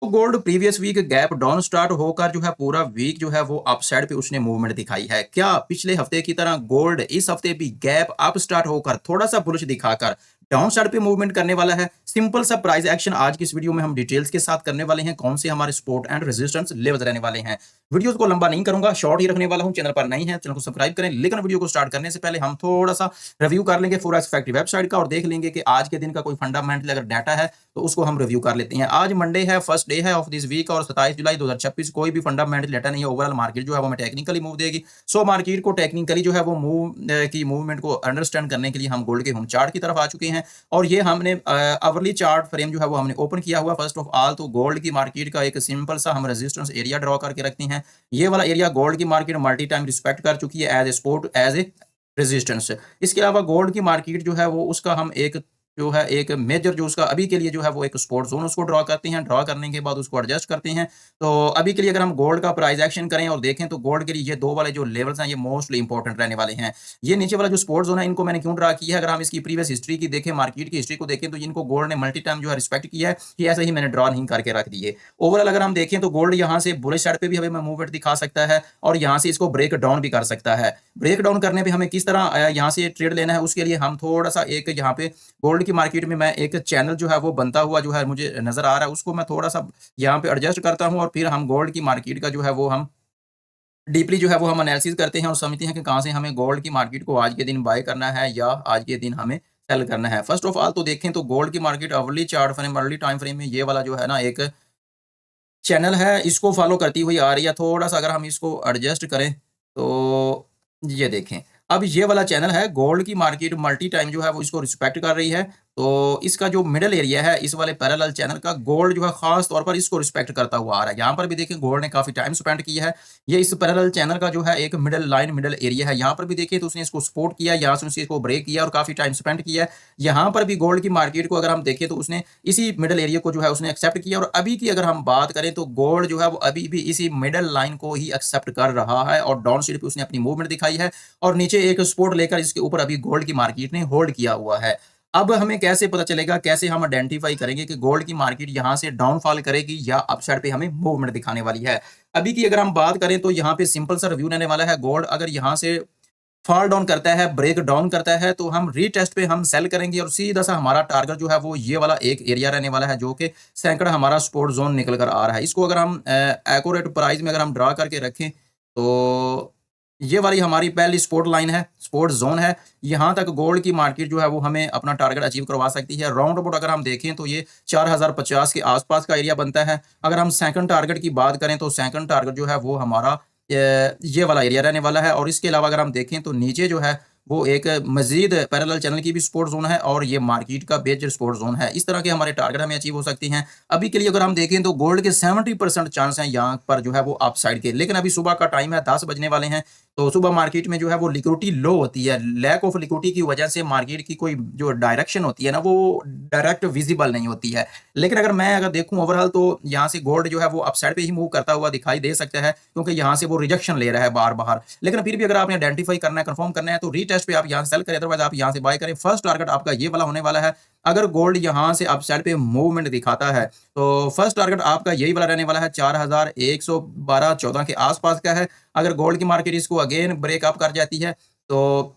तो gold previous week gap down start होकर जो है पूरा वीक जो है वो अप साइड पे उसने मूवमेंट दिखाई है। क्या पिछले हफ्ते की तरह गोल्ड इस हफ्ते भी गैप अप स्टार्ट होकर थोड़ा सा बुलिश दिखाकर डाउन साइड पे मूवमेंट करने वाला है? सिंपल सा प्राइस एक्शन आज की इस वीडियो में हम डिटेल्स के साथ करने वाले हैं। कौन से हमारे सपोर्ट एंड रेजिस्टेंस लेवल्स रहने वाले हैं। वीडियोस को लंबा नहीं करूंगा, शॉर्ट ही रखने वाला हूं। चैनल पर नहीं है, चैनल को सब्सक्राइब करें। लेकिन वीडियो को स्टार्ट करने से पहले हम थोड़ा सा रिव्यू कर लेंगे फोरेक्स फैक्ट्री वेबसाइट का और देख लेंगे कि आज के दिन का कोई फंडामेंटल अगर डाटा है तो उसको हम रिव्यू कर लेते हैं। आज मंडे है, फर्स्ट डे है ऑफ दिस वीक और 27 जुलाई 2026। कोई भी फंडामेंटल डाटा नहीं है। ओवरऑल मार्केट जो है वो हमें टेक्निकली मूव देगी। सो मार्केट को टेक्निकली जो है वो की मूवमेंट को अंडरस्टैंड करने के लिए हम गोल्ड के होम चार्ट की तरफ आ चुके हैं और ये हमने आवरली चार्ट फ्रेम जो है वो हमने ओपन किया हुआ। फर्स्ट ऑफ ऑल तो गोल्ड की मार्केट का एक सिंपल सा हम रेजिस्टेंस एरिया ड्रॉ करके रखते हैं। ये वाला एरिया गोल्ड की मार्केट मल्टी टाइम रिस्पेक्ट कर चुकी है as a support, as a resistance. इसके अलावा गोल्ड की मार्केट जो है वो उसका हम एक जो है एक मेजर जो उसका अभी के लिए जो है वो एक सपोर्ट जोन उसको ड्रॉ करते हैं। ड्रॉ करने के बाद उसको एडजस्ट करते हैं। तो अभी के लिए अगर हम गोल्ड का प्राइस एक्शन करें और देखें तो गोल्ड के लिए ये दो वाले जो लेवल्स हैं ये मोस्टली इंपॉर्टेंट रहने वाले हैं। ये नीचे वाला जो सपोर्ट जोन है इनको मैंने क्यों ड्रा किया है, अगर हम इसकी प्रीवियस हिस्ट्री की देखें, मार्केट की हिस्ट्री को देखें तो इनको गोल्ड ने मल्टी टाइम जो है रिस्पेक्ट किया है कि ऐसे ही मैंने ड्रॉ नहीं करके रख दिए। ओवरऑल अगर हम देखें तो गोल्ड यहाँ से बुलिश साइड पे भी हमें मूवमेंट दिखा सकता है और यहाँ से इसको ब्रेक डाउन भी कर सकता है। ब्रेक डाउन करने पे हमें किस तरह यहाँ से ट्रेड लेना है उसके लिए हम थोड़ा सा एक यहाँ पे गोल्ड की मार्केट में मैं एक चैनल जो है वो बनता हुआ जो है मुझे नजर आ रहा है, उसको मैं थोड़ा सा यहाँ पे एडजस्ट करता हूँ और फिर हम गोल्ड की मार्केट का जो है वो हम डीपली जो है वो हम एनालिसिस करते हैं और समझते हैं कि कहाँ से हमें गोल्ड की मार्केट को आज के दिन बाय करना है या आज के दिन हमें सेल करना है। फर्स्ट ऑफ ऑल तो देखें तो गोल्ड की market early chart frame, early time frame में ये वाला जो है ना एक चैनल है, इसको फॉलो करती हुई आ रही है। थोड़ा सा अगर हम इसको एडजस्ट करें तो ये देखें, अब ये वाला चैनल है गोल्ड की मार्केट मल्टी टाइम जो है वो इसको रिस्पेक्ट कर रही है। तो इसका जो मिडल एरिया है इस वाले पैरेलल चैनल का, गोल्ड जो है खास तौर पर इसको रिस्पेक्ट करता हुआ आ रहा है। यहाँ पर भी देखिए गोल्ड ने काफी टाइम स्पेंड किया है। ये इस पैरेलल चैनल का जो है एक मिडल लाइन, मिडल एरिया है। यहाँ पर भी देखिए तो उसने इसको सपोर्ट किया, यहाँ से उसने इसको ब्रेक किया और काफी टाइम स्पेंड किया है। यहाँ पर भी गोल्ड की मार्केट को अगर हम देखें तो उसने इसी मिडल एरिया को जो है उसने एक्सेप्ट किया और अभी की अगर हम बात करें तो गोल्ड जो है वो अभी भी इसी मिडल लाइन को ही एक्सेप्ट कर रहा है और डाउन साइड पे उसने अपनी मूवमेंट दिखाई है और नीचे एक सपोर्ट लेकर इसके ऊपर अभी गोल्ड की मार्केट ने होल्ड किया हुआ है। अब हमें कैसे पता चलेगा, कैसे हम आइडेंटिफाई करेंगे कि गोल्ड की मार्केट यहां से डाउनफॉल करेगी या अपसाइड पे हमें मूवमेंट दिखाने वाली है? अभी की अगर हम बात करें तो यहाँ पे सिंपल सा रिव्यू रहने वाला है। गोल्ड अगर यहाँ से फॉल डाउन करता है, ब्रेक डाउन करता है तो हम रीटेस्ट पे हम सेल करेंगे और सीधा सा हमारा टारगेट जो है वो ये वाला एक एरिया रहने वाला है जो कि सैकड़ा हमारा सपोर्ट जोन निकल कर आ रहा है। इसको अगर हम एक्यूरेट प्राइस में अगर हम ड्रा करके रखें तो ये वाली हमारी पहली सपोर्ट लाइन है, सपोर्ट जोन है। यहाँ तक गोल्ड की मार्केट जो है वो हमें अपना टारगेट अचीव करवा सकती है। राउंड अबाउट अगर हम देखें तो ये 4050 के आसपास का एरिया बनता है। अगर हम सेकंड टारगेट की बात करें तो सेकंड टारगेट जो है वो हमारा ये वाला एरिया रहने वाला है और इसके अलावा अगर हम देखें तो नीचे जो है वो एक मजीद पैरेलल चैनल की भी सपोर्ट जोन है और ये मार्केट का बेस्ड सपोर्ट जोन है। इस तरह के हमारे टारगेट हमें अचीव हो सकती हैं। अभी के लिए अगर हम देखें तो गोल्ड के 70% चांस हैं यहाँ पर जो है वो अप साइड के, लेकिन अभी सुबह का टाइम है, 10 बजने वाले हैं। तो सुबह मार्केट में जो है वो लिक्विडिटी लो होती है। लैक ऑफ लिक्विडिटी की वजह से मार्केट की कोई जो डायरेक्शन होती है ना वो डायरेक्ट विजिबल नहीं होती है। लेकिन अगर मैं अगर देखूं ओवरऑल तो यहाँ से गोल्ड जो है वो अपसाइड पे ही मूव करता हुआ दिखाई दे सकता है क्योंकि यहाँ से वो रिजेक्शन ले रहा है बार बार। लेकिन फिर भी अगर आपने आइडेंटिफाई करना है, कंफर्म करना है तो रीटेस्ट पे आप यहाँ सेल करें, अदरवाइज आप यहाँ से बाय करें। फर्स्ट टारगेट आपका ये वाला होने वाला है। अगर गोल्ड यहाँ से अपसाइड पे मूवमेंट दिखाता है तो फर्स्ट टारगेट आपका यही वाला रहने वाला है, 4112-14 के आसपास का है। अगर गोल्ड की मार्केट इसको अगेन ब्रेकअप कर जाती है तो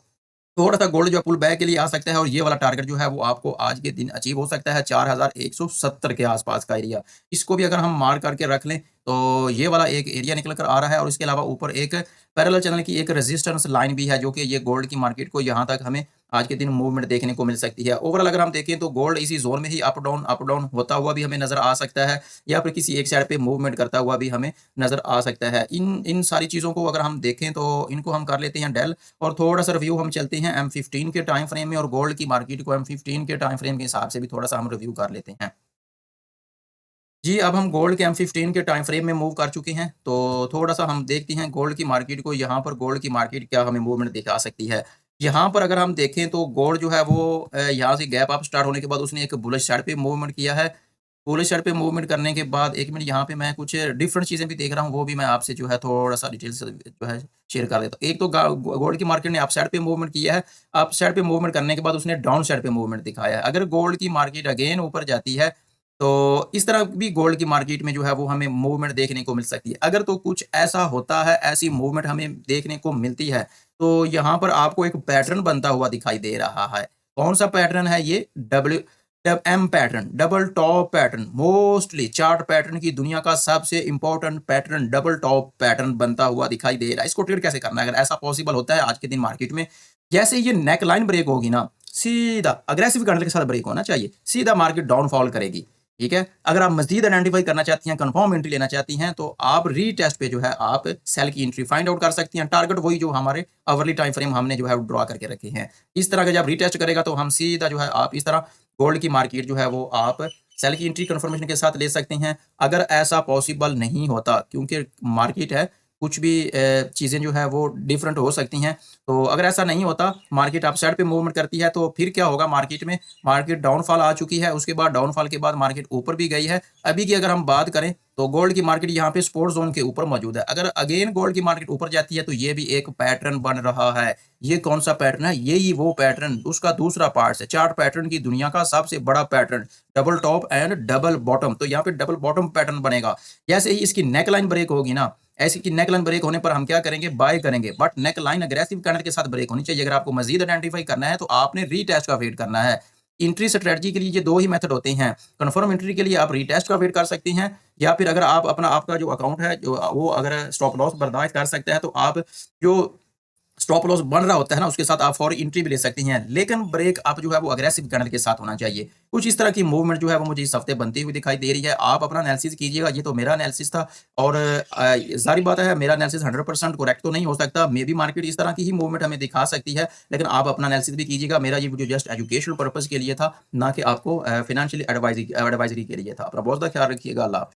थोड़ा-सा गोल्ड जो है पुल बैक के लिए आ सकता है और ये वाला टारगेट जो है वो आपको आज के दिन अचीव हो सकता है, 4170 के आसपास का एरिया। इसको भी अगर हम मार्क करके रख लें तो ये वाला एक एरिया निकल कर आ रहा है और इसके अलावा ऊपर एक पैरेलल चैनल की एक रेजिस्टेंस लाइन भी है जो कि ये गोल्ड की मार्केट को यहाँ तक हमें आज के दिन मूवमेंट देखने को मिल सकती है। ओवरऑल अगर हम देखें तो गोल्ड इसी जोन में ही अप डाउन होता हुआ भी हमें नज़र आ सकता है या फिर किसी एक साइड पे मूवमेंट करता हुआ भी हमें नज़र आ सकता है। इन इन सारी चीज़ों को अगर हम देखें तो इनको हम कर लेते हैं डेल और थोड़ा-सा रिव्यू हम चलते हैं M15 के टाइम फ्रेम में और गोल्ड की मार्केट को M15 के टाइम फ्रेम के हिसाब से भी थोड़ा-सा हम रिव्यू कर लेते हैं। जी, अब हम गोल्ड के M15 के टाइम फ्रेम में मूव कर चुके हैं, तो थोड़ा-सा हम देखते हैं गोल्ड की मार्केट को। यहाँ पर गोल्ड की मार्केट क्या हमें मूवमेंट दिखा सकती है। यहाँ पर अगर हम देखें तो गोल्ड जो है वो यहाँ से गैप अप स्टार्ट होने के बाद उसने एक बुलिश साइड पे मूवमेंट किया है। बुलिश साइड पे मूवमेंट करने के बाद 1 मिनट यहाँ पे मैं कुछ डिफरेंट चीज़ें भी देख रहा हूँ, वो भी मैं आपसे जो है थोड़ा-सा डिटेल्स जो है शेयर कर देता हूँ। एक तो गोल्ड की मार्केट ने अप साइड पे मूवमेंट किया है। अप साइड पे मूवमेंट करने के बाद उसने डाउन साइड पे मूवमेंट दिखाया है। अगर गोल्ड की मार्केट अगेन ऊपर जाती है तो इस तरह भी गोल्ड की मार्केट में जो है वो हमें मूवमेंट देखने को मिल सकती है। अगर तो कुछ ऐसा होता है, ऐसी मूवमेंट हमें देखने को मिलती है, तो यहाँ पर आपको एक पैटर्न बनता हुआ दिखाई दे रहा है। कौन-सा पैटर्न है ये? M pattern, double top pattern. Mostly chart pattern की दुनिया का सबसे important pattern double top pattern बनता हुआ दिखाई दे रहा है। इसको ट्रेड कैसे करना है? अगर ऐसा पॉसिबल होता है आज के दिन मार्केट में, जैसे ये नेक लाइन ब्रेक होगी ना, सीधा अग्रेसिव कैंडल के साथ ब्रेक होना चाहिए, सीधा मार्केट डाउनफॉल करेगी। ठीक है? अगर आप मज़ीद आइडेंटिफ़ाई करना चाहती हैं, कन्फर्म एंट्री लेना चाहती हैं, तो आप रीटेस्ट पे जो है आप सेल की एंट्री फाइंड आउट कर सकती हैं। टारगेट वही जो हमारे आवरली टाइम फ्रेम हमने जो है वो ड्रा करके रखे हैं। इस तरह का जब रीटेस्ट करेगा तो हम सीधा जो है आप इस तरह गोल्ड की मार्केट जो है वो आप सेल की एंट्री कन्फर्मेशन के साथ ले सकते हैं। अगर ऐसा पॉसिबल नहीं होता, क्योंकि मार्केट है, कुछ भी चीज़ें जो है वो डिफरेंट हो सकती हैं। तो अगर ऐसा नहीं होता, मार्केट अपसाइड पे मूवमेंट करती है, तो फिर क्या होगा मार्केट में? मार्केट डाउनफॉल आ चुकी है, उसके बाद डाउनफॉल के बाद मार्केट ऊपर भी गई है। अभी की अगर हम बात करें, तो गोल्ड की मार्केट यहाँ पे सपोर्ट ज़ोन के ऊपर मौजूद है। अगर अगेन गोल्ड की मार्केट ऊपर जाती है, तो ये भी एक पैटर्न बन रहा है। ये कौन-सा पैटर्न है? यही वो पैटर्न, उसका दूसरा पार्ट्स है। चार्ट पैटर्न की दुनिया का सबसे बड़ा pattern, double top and double bottom. तो यहाँ पे डबल बॉटम पैटर्न बनेगा। जैसे ही इसकी नेक लाइन ब्रेक होगी ना, ऐसी कि नेक लाइन ब्रेक होने पर हम क्या करेंगे? बाय करेंगे। But neck line aggressive candle के साथ ब्रेक होनी चाहिए। अगर आपको मज़ीद आइडेंटिफ़ाई करना है, तो आपने रीटेस्ट का वेट करना है। एंट्री स्ट्रेटजी के लिए ये 2 ही मेथड होते हैं। कन्फर्म एंट्री के लिए आप रीटेस्ट का वेट कर सकती हैं, या फिर अगर आप अपना आपका जो अकाउंट है, जो वो अगर स्टॉप लॉस बर्दाश्त कर सकता है, तो आप जो स्टॉप लॉस बन रहा होता है ना, उसके साथ आप फौरी एंट्री भी ले सकती हैं। लेकिन ब्रेक अप जो है वो अग्रेसिव कैंडल के साथ होना चाहिए। कुछ इस तरह की मूवमेंट जो है वो मुझे इस हफ्ते बनती हुई दिखाई दे रही है। आप अपना एनालिसिस कीजिएगा। ये तो मेरा एनालिसिस था, और ज़ाहिर बात है मेरा एनालिसिस 100% करेक्ट तो नहीं हो सकता। मे बी मार्केट इस तरह की ही मूवमेंट हमें दिखा सकती है, लेकिन आप अपना एनालिसिस भी कीजिएगा। मेरा ये वीडियो जस्ट एजुकेशनल पर्पज़ के लिए था, ना कि आपको फाइनेंशियल एडवाइज़री के लिए था। अपना बहुत ज़्यादा ख्याल रखिएगा। अल्लाह हाफ़िज़।